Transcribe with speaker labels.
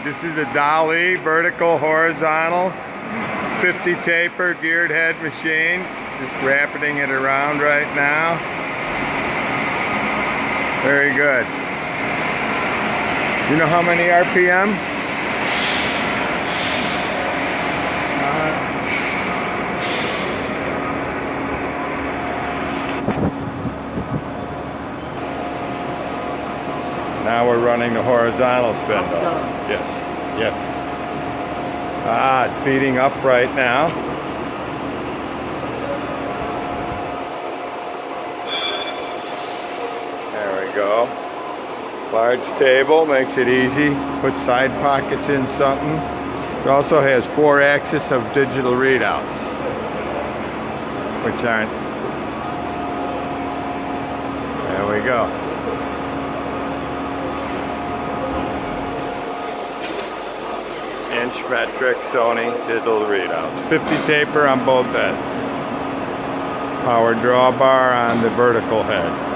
Speaker 1: This is a Dahlih vertical horizontal 50 taper geared head machine. Just wrapping it around right now. Very good. You know how many RPM? Now we're running the horizontal spindle. Yes, yes. It's feeding up right now. There we go. Large table, makes it easy. Put side pockets in something. It also has 4 axes of digital readouts, which aren't. There we go. Inch metric Sony digital readouts. 50 taper on both heads. Power drawbar on the vertical head.